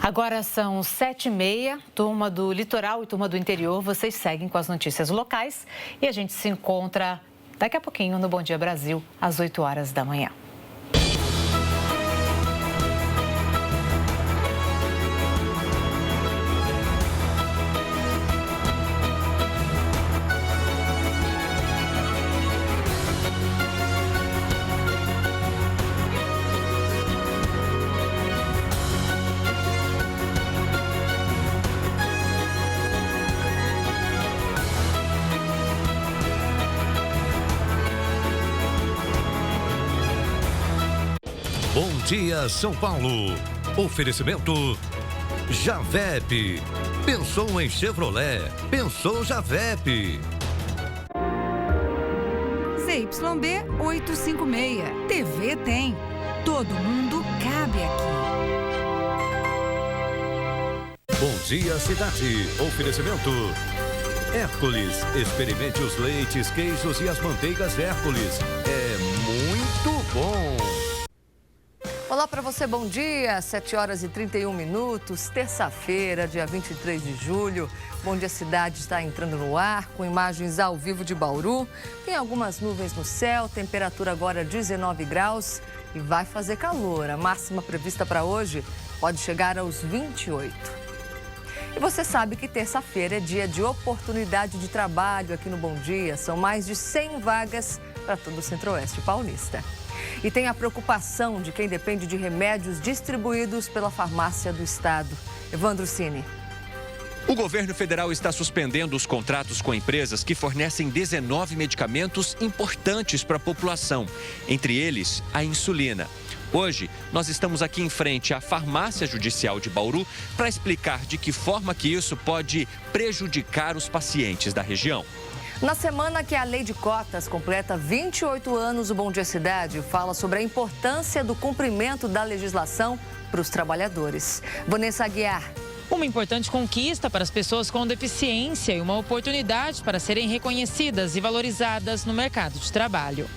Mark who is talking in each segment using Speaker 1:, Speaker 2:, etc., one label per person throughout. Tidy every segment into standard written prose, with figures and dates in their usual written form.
Speaker 1: Agora são 7h30, turma do litoral e turma do interior, vocês seguem com as notícias locais e a gente se encontra daqui a pouquinho no Bom Dia Brasil, às 8 horas da manhã.
Speaker 2: Bom dia, São Paulo. Oferecimento Javep. Pensou em Chevrolet? Pensou Javep.
Speaker 3: CYB 856. TV tem. Todo mundo cabe aqui.
Speaker 2: Bom dia, cidade. Oferecimento Hércules. Experimente os leites, queijos e as manteigas Hércules. É muito bom.
Speaker 4: Olá para você, bom dia, 7h31, terça-feira, dia 23 de julho. Bom Dia Cidade está entrando no ar, com imagens ao vivo de Bauru. Tem algumas nuvens no céu, temperatura agora 19 graus e vai fazer calor. A máxima prevista para hoje pode chegar aos 28. E você sabe que terça-feira é dia de oportunidade de trabalho aqui no Bom Dia. São mais de 100 vagas para todo o Centro-Oeste paulista. E tem a preocupação de quem depende de remédios distribuídos pela farmácia do estado. Evandro Cini.
Speaker 5: O governo federal está suspendendo os contratos com empresas que fornecem 19 medicamentos importantes para a população, entre eles a insulina. Hoje, nós estamos aqui em frente à Farmácia Judicial de Bauru para explicar de que forma que isso pode prejudicar os pacientes da região.
Speaker 4: Na semana que a Lei de Cotas completa 28 anos, o Bom Dia Cidade fala sobre a importância do cumprimento da legislação para os trabalhadores. Vanessa Aguiar.
Speaker 6: Uma importante conquista para as pessoas com deficiência e uma oportunidade para serem reconhecidas e valorizadas no mercado de trabalho.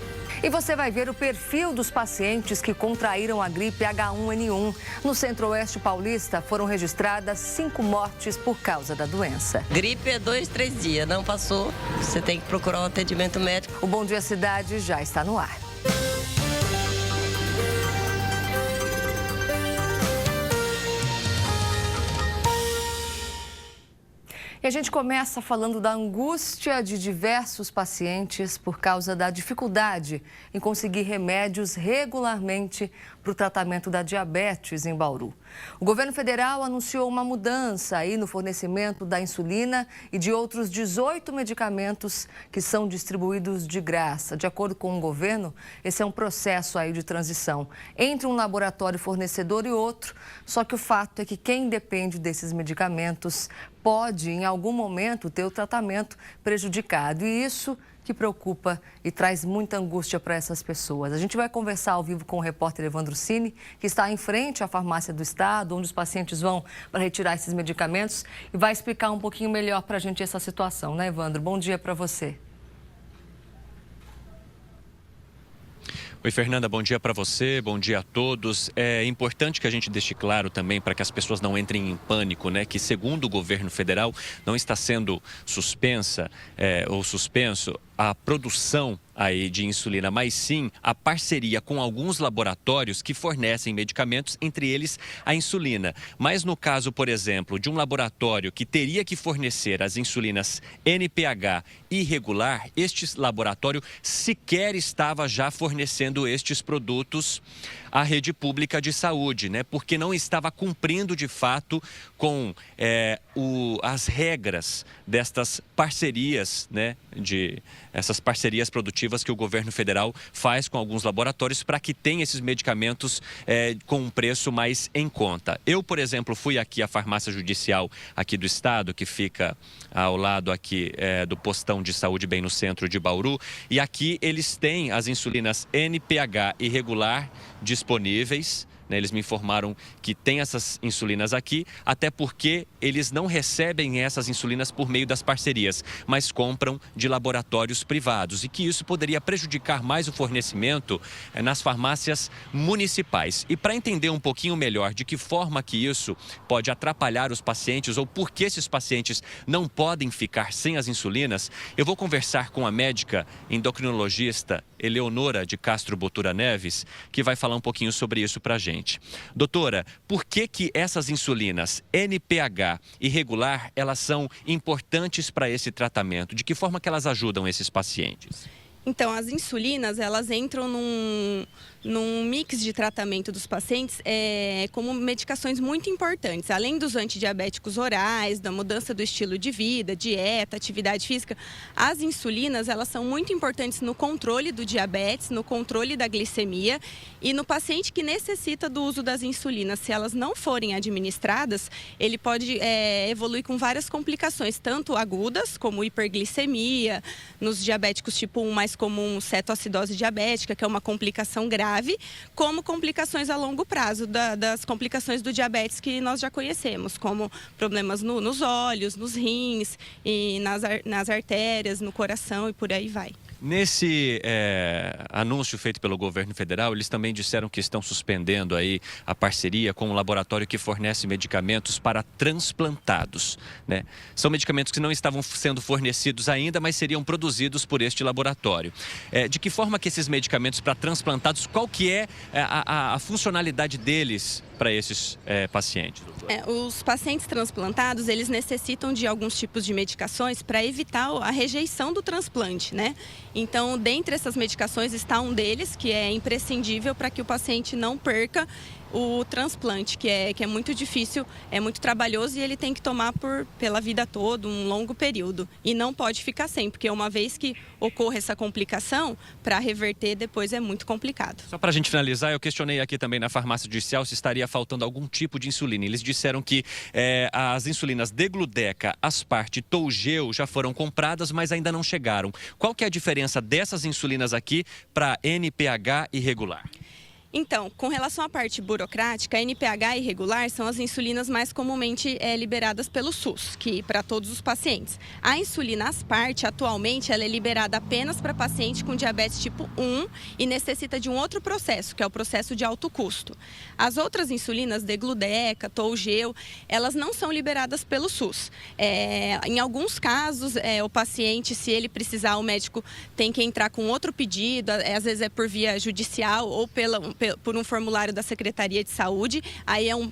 Speaker 4: E você vai ver o perfil dos pacientes que contraíram a gripe H1N1. No Centro-Oeste paulista foram registradas 5 mortes por causa da doença.
Speaker 7: Gripe é 2, 3 dias, não passou, você tem que procurar um atendimento médico.
Speaker 4: O Bom Dia Cidade já está no ar. E a gente começa falando da angústia de diversos pacientes por causa da dificuldade em conseguir remédios regularmente para o tratamento da diabetes em Bauru. O governo federal anunciou uma mudança aí no fornecimento da insulina e de outros 18 medicamentos que são distribuídos de graça. De acordo com o governo, esse é um processo aí de transição entre um laboratório fornecedor e outro. Só que o fato é que quem depende desses medicamentos pode, em algum momento, ter o tratamento prejudicado. E isso que preocupa e traz muita angústia para essas pessoas. A gente vai conversar ao vivo com o repórter Evandro Cini, que está em frente à farmácia do estado, onde os pacientes vão para retirar esses medicamentos e vai explicar um pouquinho melhor para a gente essa situação, né, Evandro? Bom dia para você.
Speaker 5: Oi, Fernanda, bom dia para você, bom dia a todos. É importante que a gente deixe claro também para que as pessoas não entrem em pânico, né? Que segundo o governo federal não está sendo suspensa ou suspenso a produção aí de insulina, mas sim a parceria com alguns laboratórios que fornecem medicamentos, entre eles a insulina. Mas no caso, por exemplo, de um laboratório que teria que fornecer as insulinas NPH irregular, este laboratório sequer estava já fornecendo estes produtos à rede pública de saúde, né? Porque não estava cumprindo de fato com as regras destas parcerias, né? Essas parcerias produtivas que o governo federal faz com alguns laboratórios para que tenha esses medicamentos com um preço mais em conta. Eu, por exemplo, fui aqui à farmácia judicial aqui do estado, que fica ao lado aqui do postão de saúde bem no centro de Bauru, e aqui eles têm as insulinas NPH irregular disponíveis, né? Eles me informaram que tem essas insulinas aqui, até porque eles não recebem essas insulinas por meio das parcerias, mas compram de laboratórios privados e que isso poderia prejudicar mais o fornecimento nas farmácias municipais. E para entender um pouquinho melhor de que forma que isso pode atrapalhar os pacientes ou por que esses pacientes não podem ficar sem as insulinas, eu vou conversar com a médica endocrinologista Eleonora de Castro Botura Neves, que vai falar um pouquinho sobre isso para a gente. Doutora, por que essas insulinas NPH e regular, elas são importantes para esse tratamento? De que forma que elas ajudam esses pacientes?
Speaker 8: Então, as insulinas, elas entram num mix de tratamento dos pacientes como medicações muito importantes. Além dos antidiabéticos orais, da mudança do estilo de vida, dieta, atividade física, as insulinas, elas são muito importantes no controle do diabetes, no controle da glicemia e no paciente que necessita do uso das insulinas. Se elas não forem administradas, ele pode evoluir com várias complicações, tanto agudas, como hiperglicemia, nos diabéticos tipo 1 mais comum, cetoacidose diabética, que é uma complicação grave, como complicações a longo prazo das complicações do diabetes que nós já conhecemos, como problemas nos olhos, nos rins, e nas artérias, no coração e por aí vai.
Speaker 5: Nesse anúncio feito pelo governo federal, eles também disseram que estão suspendendo aí a parceria com um laboratório que fornece medicamentos para transplantados, né? São medicamentos que não estavam sendo fornecidos ainda, mas seriam produzidos por este laboratório. De que forma que esses medicamentos para transplantados, qual que é a funcionalidade deles para esses pacientes?
Speaker 8: Os pacientes transplantados, eles necessitam de alguns tipos de medicações para evitar a rejeição do transplante, né? Então, dentre essas medicações está um deles, que é imprescindível para que o paciente não perca o transplante, que é muito difícil, é muito trabalhoso e ele tem que tomar pela vida toda, um longo período. E não pode ficar sem, porque uma vez que ocorre essa complicação, para reverter depois é muito complicado.
Speaker 5: Só para a gente finalizar, eu questionei aqui também na farmácia judicial se estaria faltando algum tipo de insulina. Eles disseram que as insulinas Degludeca, Asparte e Toujeo já foram compradas, mas ainda não chegaram. Qual que é a diferença dessas insulinas aqui para NPH e regular?
Speaker 8: Então, com relação à parte burocrática, a NPH irregular são as insulinas mais comumente liberadas pelo SUS, que para todos os pacientes. A insulina Asparte, atualmente, ela é liberada apenas para paciente com diabetes tipo 1 e necessita de um outro processo, que é o processo de alto custo. As outras insulinas, Degludeca, Toujeo, elas não são liberadas pelo SUS. Em alguns casos, o paciente, se ele precisar, o médico tem que entrar com outro pedido, às vezes é por via judicial ou por um formulário da Secretaria de Saúde, aí é um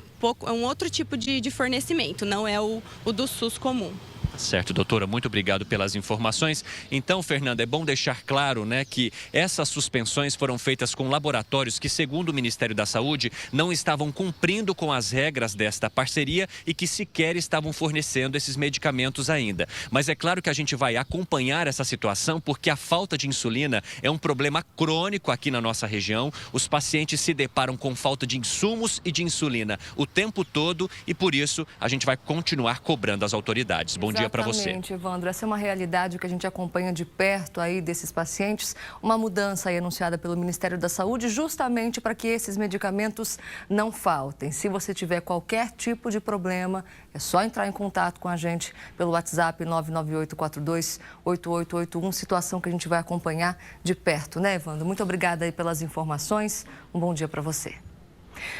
Speaker 8: outro tipo de fornecimento, não é o do SUS comum.
Speaker 5: Certo, doutora, muito obrigado pelas informações. Então, Fernanda, é bom deixar claro, né, que essas suspensões foram feitas com laboratórios que, segundo o Ministério da Saúde, não estavam cumprindo com as regras desta parceria e que sequer estavam fornecendo esses medicamentos ainda. Mas é claro que a gente vai acompanhar essa situação porque a falta de insulina é um problema crônico aqui na nossa região. Os pacientes se deparam com falta de insumos e de insulina o tempo todo e, por isso, a gente vai continuar cobrando as autoridades. Bom dia para você.
Speaker 4: Exatamente, Evandro. Essa é uma realidade que a gente acompanha de perto aí desses pacientes. Uma mudança aí anunciada pelo Ministério da Saúde justamente para que esses medicamentos não faltem. Se você tiver qualquer tipo de problema, é só entrar em contato com a gente pelo WhatsApp 998428881, situação que a gente vai acompanhar de perto, né, Evandro? Muito obrigada aí pelas informações. Um bom dia para você.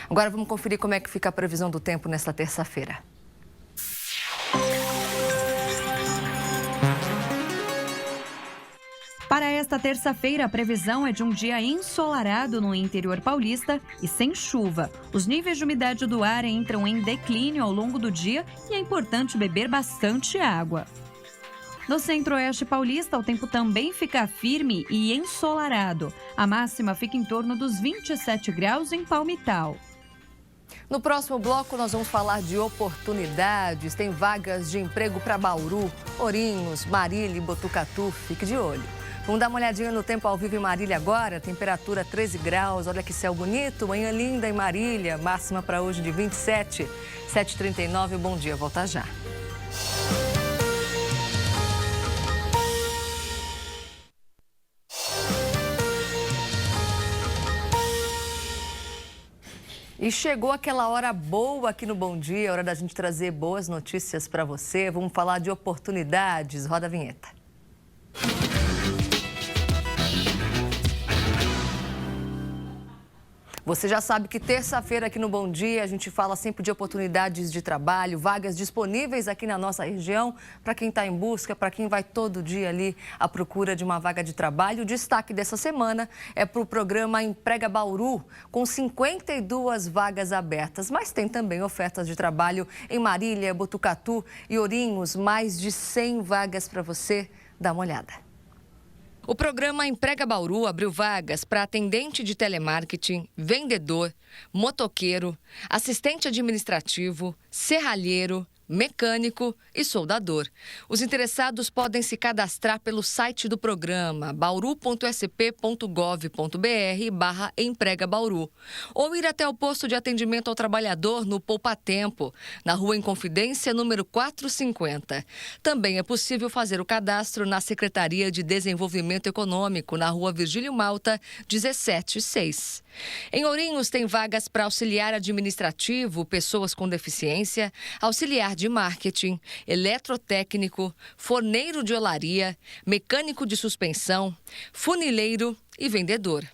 Speaker 4: Agora vamos conferir como é que fica a previsão do tempo nesta terça-feira.
Speaker 9: Para esta terça-feira, a previsão é de um dia ensolarado no interior paulista e sem chuva. Os níveis de umidade do ar entram em declínio ao longo do dia e é importante beber bastante água. No centro-oeste paulista, o tempo também fica firme e ensolarado. A máxima fica em torno dos 27 graus em Palmital.
Speaker 4: No próximo bloco, nós vamos falar de oportunidades. Tem vagas de emprego para Bauru, Ourinhos, Marília e Botucatu. Fique de olho. Vamos dar uma olhadinha no tempo ao vivo em Marília agora. Temperatura 13 graus. Olha que céu bonito. Manhã linda em Marília. Máxima para hoje de 27. 7h39. Bom dia. Volta já. E chegou aquela hora boa aqui no Bom Dia, hora da gente trazer boas notícias para você. Vamos falar de oportunidades. Roda a vinheta. Você já sabe que terça-feira aqui no Bom Dia a gente fala sempre de oportunidades de trabalho, vagas disponíveis aqui na nossa região, para quem está em busca, para quem vai todo dia ali à procura de uma vaga de trabalho. O destaque dessa semana é para o programa Emprega Bauru, com 52 vagas abertas, mas tem também ofertas de trabalho em Marília, Botucatu e Ourinhos, mais de 100 vagas para você. Dá uma olhada. O programa Emprega Bauru abriu vagas para atendente de telemarketing, vendedor, motoqueiro, assistente administrativo, serralheiro, mecânico e soldador. Os interessados podem se cadastrar pelo site do programa bauru.sp.gov.br/Emprega Bauru ou ir até o posto de atendimento ao trabalhador no Poupa Tempo, na Rua Inconfidência, número 450. Também é possível fazer o cadastro na Secretaria de Desenvolvimento Econômico, na Rua Virgílio Malta, 176. Em Ourinhos tem vagas para auxiliar administrativo, pessoas com deficiência, auxiliar de marketing, eletrotécnico, forneiro de olaria, mecânico de suspensão, funileiro e vendedor.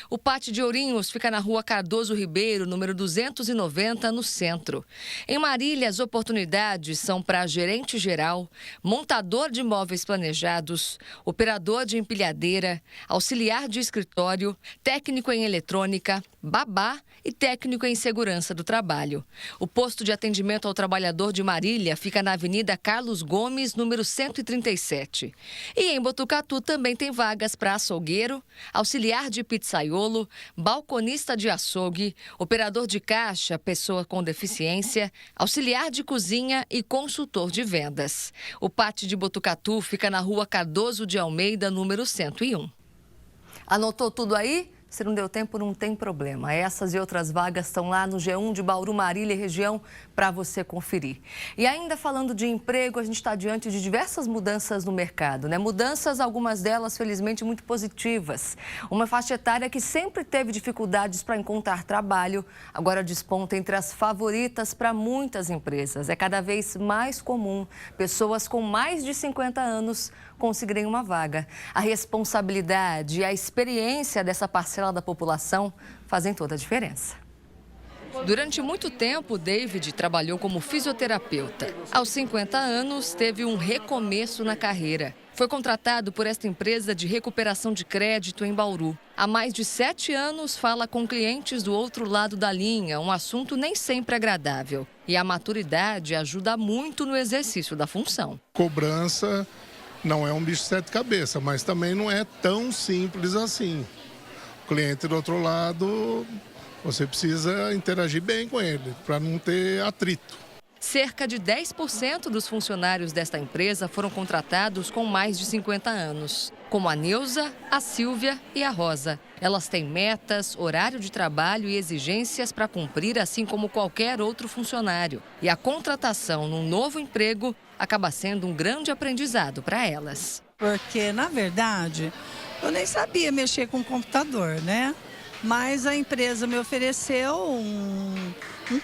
Speaker 4: O Pátio de Ourinhos fica na Rua Cardoso Ribeiro, número 290, no centro. Em Marília, as oportunidades são para gerente geral, montador de móveis planejados, operador de empilhadeira, auxiliar de escritório, técnico em eletrônica, babá e técnico em segurança do trabalho. O posto de atendimento ao trabalhador de Marília fica na Avenida Carlos Gomes, número 137. E em Botucatu também tem vagas para açougueiro, auxiliar de pizzaiolo, balconista de açougue, operador de caixa, pessoa com deficiência, auxiliar de cozinha e consultor de vendas. O Pátio de Botucatu fica na Rua Cardoso de Almeida, número 101. Anotou tudo aí? Se não deu tempo, não tem problema. Essas e outras vagas estão lá no G1 de Bauru, Marília e região para você conferir. E ainda falando de emprego, a gente está diante de diversas mudanças no mercado, né? Mudanças, algumas delas, felizmente, muito positivas. Uma faixa etária que sempre teve dificuldades para encontrar trabalho, agora desponta entre as favoritas para muitas empresas. É cada vez mais comum pessoas com mais de 50 anos conseguirem uma vaga. A responsabilidade e a experiência dessa parcela da população fazem toda a diferença. Durante muito tempo, David trabalhou como fisioterapeuta. Aos 50 anos, teve um recomeço na carreira. Foi contratado por esta empresa de recuperação de crédito em Bauru. Há mais de 7 anos, fala com clientes do outro lado da linha, um assunto nem sempre agradável. E a maturidade ajuda muito no exercício da função.
Speaker 10: Cobrança não é um bicho de 7 cabeças, mas também não é tão simples assim. O cliente do outro lado, você precisa interagir bem com ele, para não ter atrito.
Speaker 4: Cerca de 10% dos funcionários desta empresa foram contratados com mais de 50 anos, como a Neuza, a Silvia e a Rosa. Elas têm metas, horário de trabalho e exigências para cumprir, assim como qualquer outro funcionário. E a contratação num novo emprego acaba sendo um grande aprendizado para elas.
Speaker 11: Porque, na verdade, eu nem sabia mexer com computador, né? Mas a empresa me ofereceu um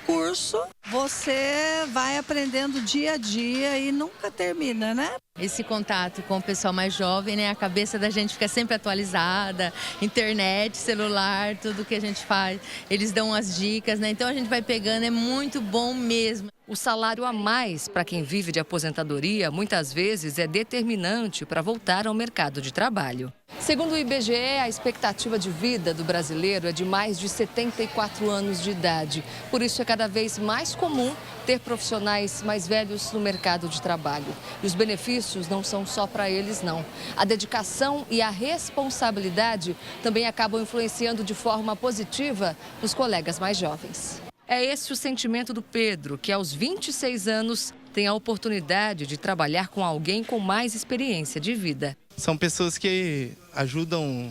Speaker 11: curso. Você vai aprendendo dia a dia e nunca termina, né?
Speaker 12: Esse contato com o pessoal mais jovem, né? A cabeça da gente fica sempre atualizada, internet, celular, tudo que a gente faz. Eles dão as dicas, né? Então a gente vai pegando, é muito bom mesmo. O salário a mais para quem vive de aposentadoria muitas vezes é determinante para voltar ao mercado de trabalho. Segundo o IBGE, a expectativa de vida do brasileiro é de mais de 74 anos de idade. Por isso é cada vez mais comum ter profissionais mais velhos no mercado de trabalho. E os benefícios não são só para eles, não. A dedicação e a responsabilidade também acabam influenciando de forma positiva os colegas mais jovens. É esse o sentimento do Pedro, que aos 26 anos tem a oportunidade de trabalhar com alguém com mais experiência de vida.
Speaker 13: São pessoas que ajudam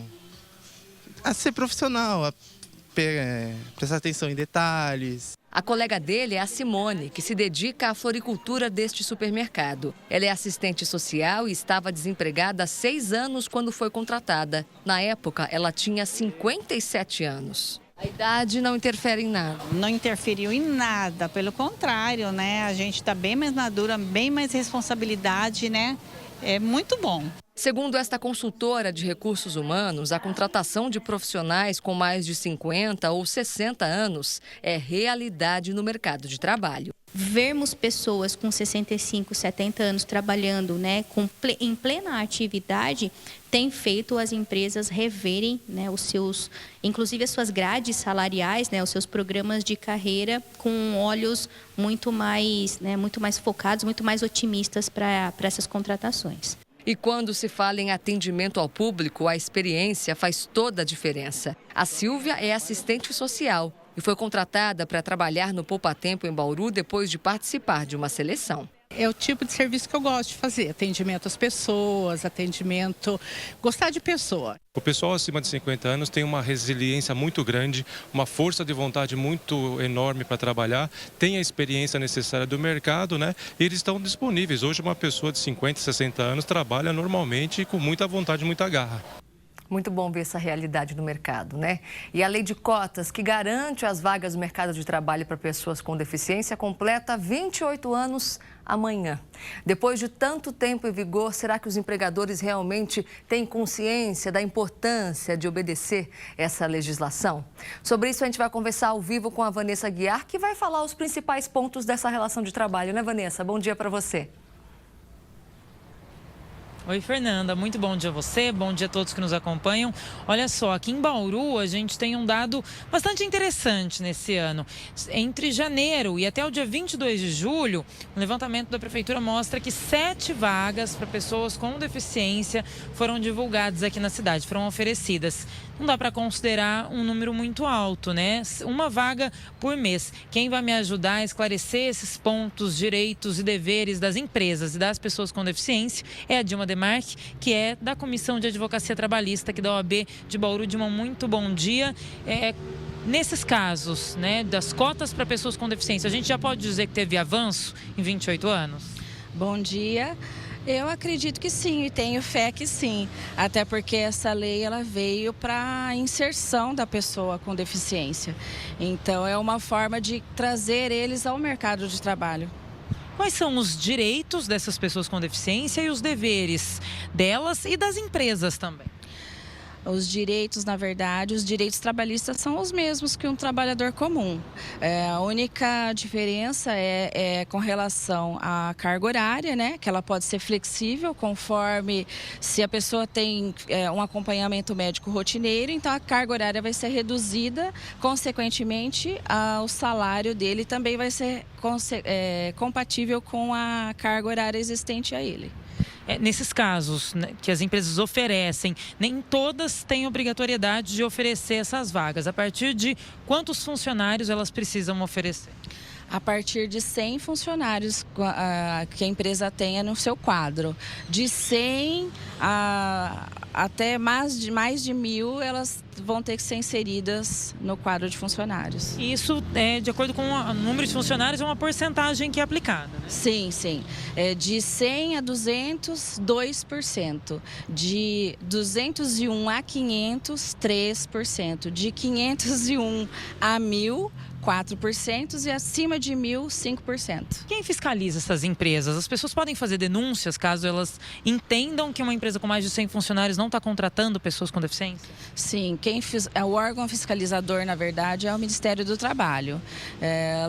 Speaker 13: a ser profissional, a prestar atenção em detalhes.
Speaker 4: A colega dele é a Simone, que se dedica à floricultura deste supermercado. Ela é assistente social e estava desempregada há 6 anos quando foi contratada. Na época, ela tinha 57 anos. A idade não interfere em nada?
Speaker 14: Não interferiu em nada, pelo contrário, né? A gente está bem mais madura, bem mais responsabilidade, né? É muito bom.
Speaker 4: Segundo esta consultora de recursos humanos, a contratação de profissionais com mais de 50 ou 60 anos é realidade no mercado de trabalho.
Speaker 15: Vermos pessoas com 65, 70 anos trabalhando, né, em plena atividade, tem feito as empresas reverem, né, inclusive as suas grades salariais, né, os seus programas de carreira com olhos muito mais focados, muito mais otimistas para essas contratações.
Speaker 4: E quando se fala em atendimento ao público, a experiência faz toda a diferença. A Silvia é assistente social e foi contratada para trabalhar no Poupa Tempo em Bauru depois de participar de uma seleção.
Speaker 14: É o tipo de serviço que eu gosto de fazer, atendimento às pessoas, gostar de pessoa.
Speaker 16: O pessoal acima de 50 anos tem uma resiliência muito grande, uma força de vontade muito enorme para trabalhar, tem a experiência necessária do mercado, né? E eles estão disponíveis. Hoje uma pessoa de 50, 60 anos trabalha normalmente com muita vontade, muita garra.
Speaker 4: Muito bom ver essa realidade no mercado, né? E a lei de cotas, que garante as vagas no mercado de trabalho para pessoas com deficiência, completa 28 anos amanhã. Depois de tanto tempo em vigor, será que os empregadores realmente têm consciência da importância de obedecer essa legislação? Sobre isso, a gente vai conversar ao vivo com a Vanessa Guiar, que vai falar os principais pontos dessa relação de trabalho, né, Vanessa? Bom dia para você.
Speaker 6: Oi, Fernanda, muito bom dia a você, bom dia a todos que nos acompanham. Olha só, aqui em Bauru a gente tem um dado bastante interessante nesse ano. Entre janeiro e até o dia 22 de julho, o levantamento da Prefeitura mostra que 7 vagas para pessoas com deficiência foram divulgadas aqui na cidade, foram oferecidas. Não dá para considerar um número muito alto, né? Uma vaga por mês. Quem vai me ajudar a esclarecer esses pontos, direitos e deveres das empresas e das pessoas com deficiência é a Dilma Demarque, que é da Comissão de Advocacia Trabalhista aqui da OAB de Bauru. Dilma, muito bom dia. Nesses casos, né, das cotas para pessoas com deficiência, a gente já pode dizer que teve avanço em 28 anos?
Speaker 17: Bom dia. Eu acredito que sim, e tenho fé que sim, até porque essa lei ela veio para a inserção da pessoa com deficiência. Então é uma forma de trazer eles ao mercado de trabalho.
Speaker 6: Quais são os direitos dessas pessoas com deficiência e os deveres delas e das empresas também?
Speaker 17: Os direitos, na verdade, os direitos trabalhistas são os mesmos que um trabalhador comum. A única diferença é com relação à carga horária, né? Que ela pode ser flexível conforme se a pessoa tem um acompanhamento médico rotineiro, então a carga horária vai ser reduzida, consequentemente, o salário dele também vai ser compatível com a carga horária existente a ele.
Speaker 6: Nesses casos, né, que as empresas oferecem, nem todas têm obrigatoriedade de oferecer essas vagas. A partir de quantos funcionários elas precisam oferecer?
Speaker 17: A partir de 100 funcionários que a empresa tenha no seu quadro. De 100 até mais de 1.000, elas vão ter que ser inseridas no quadro de funcionários.
Speaker 6: Isso, de acordo com o número de funcionários, é uma porcentagem que é aplicada, né?
Speaker 17: Sim, sim. De 100 a 200, 2%. De 201 a 500, 3%. De 501 a 1.000, 4% e acima de 1.000, 5%.
Speaker 6: Quem fiscaliza essas empresas? As pessoas podem fazer denúncias caso elas entendam que uma empresa com mais de 100 funcionários não está contratando pessoas com deficiência?
Speaker 17: Sim, o órgão fiscalizador, na verdade, é o Ministério do Trabalho.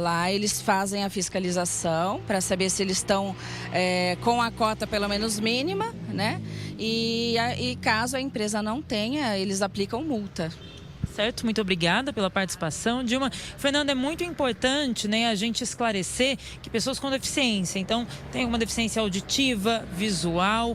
Speaker 17: Lá eles fazem a fiscalização para saber se eles estão com a cota pelo menos mínima, né? E caso a empresa não tenha, eles aplicam multa.
Speaker 6: Certo, muito obrigada pela participação. Dilma, Fernanda, é muito importante, né, a gente esclarecer que pessoas com deficiência, então tem alguma deficiência auditiva, visual,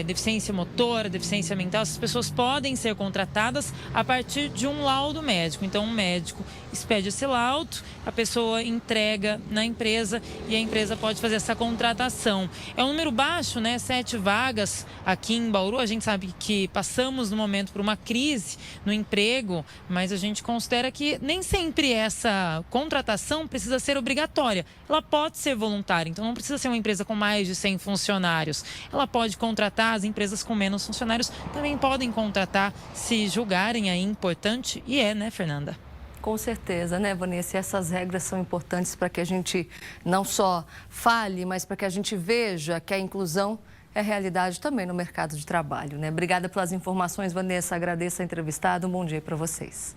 Speaker 6: deficiência motora, deficiência mental, essas pessoas podem ser contratadas a partir de um laudo médico. Então, um médico expede esse laudo, a pessoa entrega na empresa e a empresa pode fazer essa contratação. É um número baixo, né? 7 vagas aqui em Bauru. A gente sabe que passamos no momento por uma crise no emprego, mas a gente considera que nem sempre essa contratação precisa ser obrigatória. Ela pode ser voluntária, então não precisa ser uma empresa com mais de 100 funcionários. Ela pode contratar, as empresas com menos funcionários também podem contratar se julgarem aí importante, e né, Fernanda?
Speaker 4: Com certeza, né, Vanessa? Essas regras são importantes para que a gente não só fale, mas para que a gente veja que a inclusão é realidade também no mercado de trabalho, né? Obrigada pelas informações, Vanessa. Agradeço a entrevistada. Um bom dia para vocês.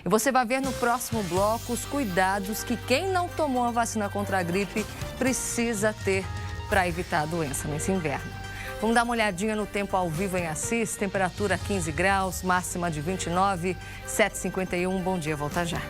Speaker 4: E você vai ver no próximo bloco os cuidados que quem não tomou a vacina contra a gripe precisa ter para evitar a doença nesse inverno. Vamos dar uma olhadinha no tempo ao vivo em Assis. Temperatura 15 graus, máxima de 29, 7h51. Bom dia, volta já.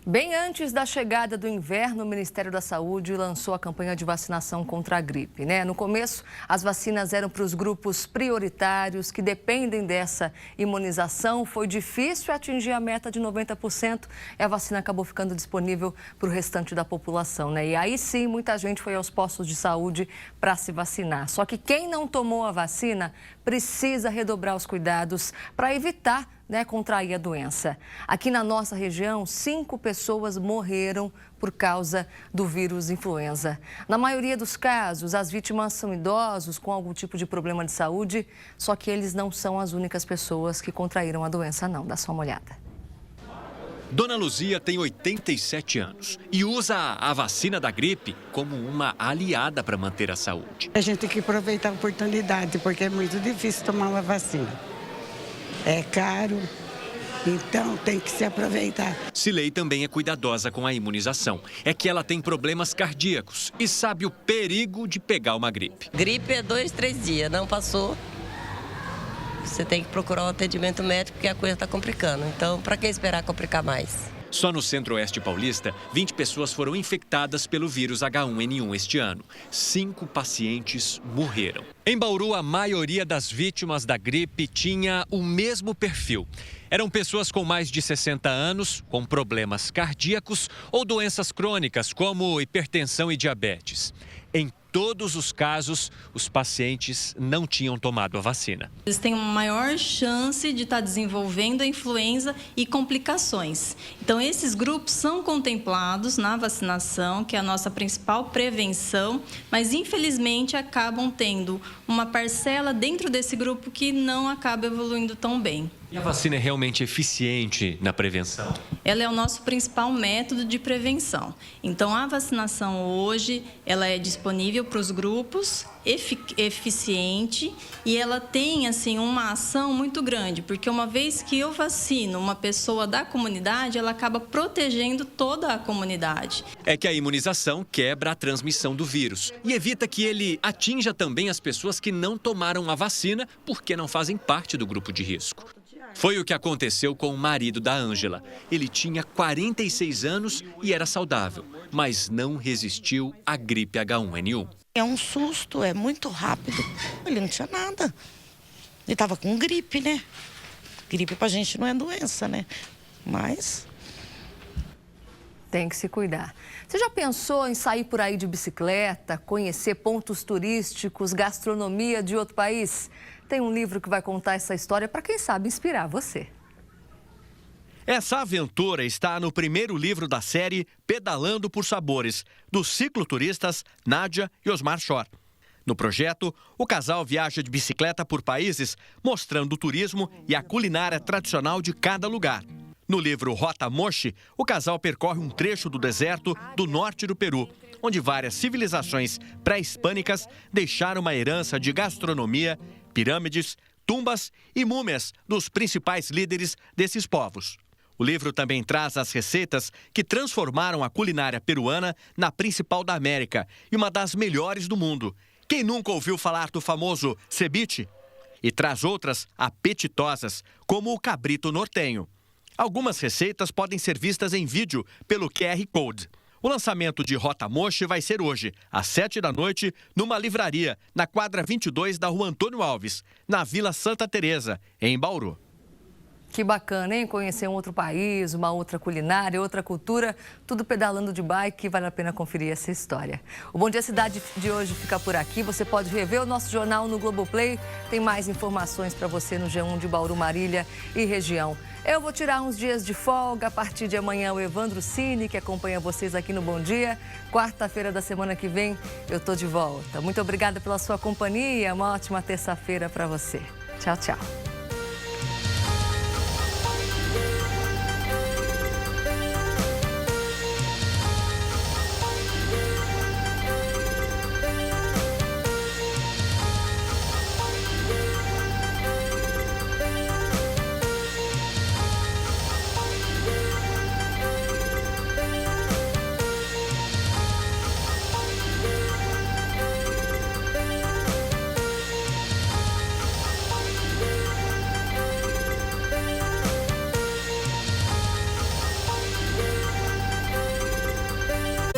Speaker 4: Bem antes da chegada do inverno, o Ministério da Saúde lançou a campanha de vacinação contra a gripe, né? No começo, as vacinas eram para os grupos prioritários que dependem dessa imunização. Foi difícil atingir a meta de 90% e a vacina acabou ficando disponível para o restante da população, né? E aí sim, muita gente foi aos postos de saúde para se vacinar. Só que quem não tomou a vacina precisa redobrar os cuidados para evitar contrair a doença. Aqui na nossa região, 5 pessoas morreram por causa do vírus influenza. Na maioria dos casos, as vítimas são idosos com algum tipo de problema de saúde, só que eles não são as únicas pessoas que contraíram a doença, não. Dá só uma olhada.
Speaker 5: Dona Luzia tem 87 anos e usa a vacina da gripe como uma aliada para manter a saúde.
Speaker 18: A gente tem que aproveitar a oportunidade, porque é muito difícil tomar uma vacina. É caro, então tem que se aproveitar.
Speaker 5: Cilei também é cuidadosa com a imunização. É que ela tem problemas cardíacos e sabe o perigo de pegar uma gripe.
Speaker 7: Gripe é 2, 3 dias, não passou. Você tem que procurar um atendimento médico porque a coisa está complicando. Então, para que esperar complicar mais?
Speaker 5: Só no Centro-Oeste paulista, 20 pessoas foram infectadas pelo vírus H1N1 este ano. 5 pacientes morreram. Em Bauru, a maioria das vítimas da gripe tinha o mesmo perfil. Eram pessoas com mais de 60 anos, com problemas cardíacos ou doenças crônicas, como hipertensão e diabetes. Em todos os casos, os pacientes não tinham tomado a vacina.
Speaker 19: Eles têm uma maior chance de estar desenvolvendo a influenza e complicações. Então, esses grupos são contemplados na vacinação, que é a nossa principal prevenção, mas infelizmente acabam tendo uma parcela dentro desse grupo que não acaba evoluindo tão bem.
Speaker 5: E a vacina é realmente eficiente na prevenção?
Speaker 19: Ela é o nosso principal método de prevenção. Então, a vacinação hoje, ela é disponível para os grupos, eficiente, e ela tem, assim, uma ação muito grande, porque uma vez que eu vacino uma pessoa da comunidade, ela acaba protegendo toda a comunidade.
Speaker 5: É que a imunização quebra a transmissão do vírus e evita que ele atinja também as pessoas que não tomaram a vacina porque não fazem parte do grupo de risco. Foi o que aconteceu com o marido da Ângela. Ele tinha 46 anos e era saudável, mas não resistiu à gripe H1N1.
Speaker 20: É um susto, é muito rápido. Ele não tinha nada. Ele estava com gripe, né? Gripe pra gente não é doença, né? Mas
Speaker 4: tem que se cuidar. Você já pensou em sair por aí de bicicleta, conhecer pontos turísticos, gastronomia de outro país? Tem um livro que vai contar essa história para, quem sabe, inspirar você.
Speaker 21: Essa aventura está no primeiro livro da série Pedalando por Sabores, dos cicloturistas Nádia e Osmar Schor. No projeto, o casal viaja de bicicleta por países, mostrando o turismo e a culinária tradicional de cada lugar. No livro Rota Mochi, o casal percorre um trecho do deserto do norte do Peru, onde várias civilizações pré-hispânicas deixaram uma herança de gastronomia, pirâmides, tumbas e múmias dos principais líderes desses povos. O livro também traz as receitas que transformaram a culinária peruana na principal da América e uma das melhores do mundo. Quem nunca ouviu falar do famoso ceviche? E traz outras apetitosas, como o cabrito nortenho. Algumas receitas podem ser vistas em vídeo pelo QR Code. O lançamento de Rota Mochi vai ser hoje, às 19h, numa livraria, na quadra 22 da Rua Antônio Alves, na Vila Santa Teresa, em Bauru.
Speaker 4: Que bacana, hein? Conhecer um outro país, uma outra culinária, outra cultura, tudo pedalando de bike, vale a pena conferir essa história. O Bom Dia Cidade de hoje fica por aqui. Você pode rever o nosso jornal no Globoplay. Tem mais informações para você no G1 de Bauru, Marília e região. Eu vou tirar uns dias de folga. A partir de amanhã, o Evandro Cine, que acompanha vocês aqui no Bom Dia. Quarta-feira da semana que vem, eu tô de volta. Muito obrigada pela sua companhia. Uma ótima terça-feira para você. Tchau, tchau.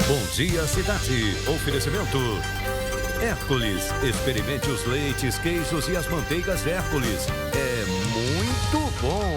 Speaker 2: Bom Dia Cidade. Oferecimento Hércules. Experimente os leites, queijos e as manteigas Hércules. É muito bom.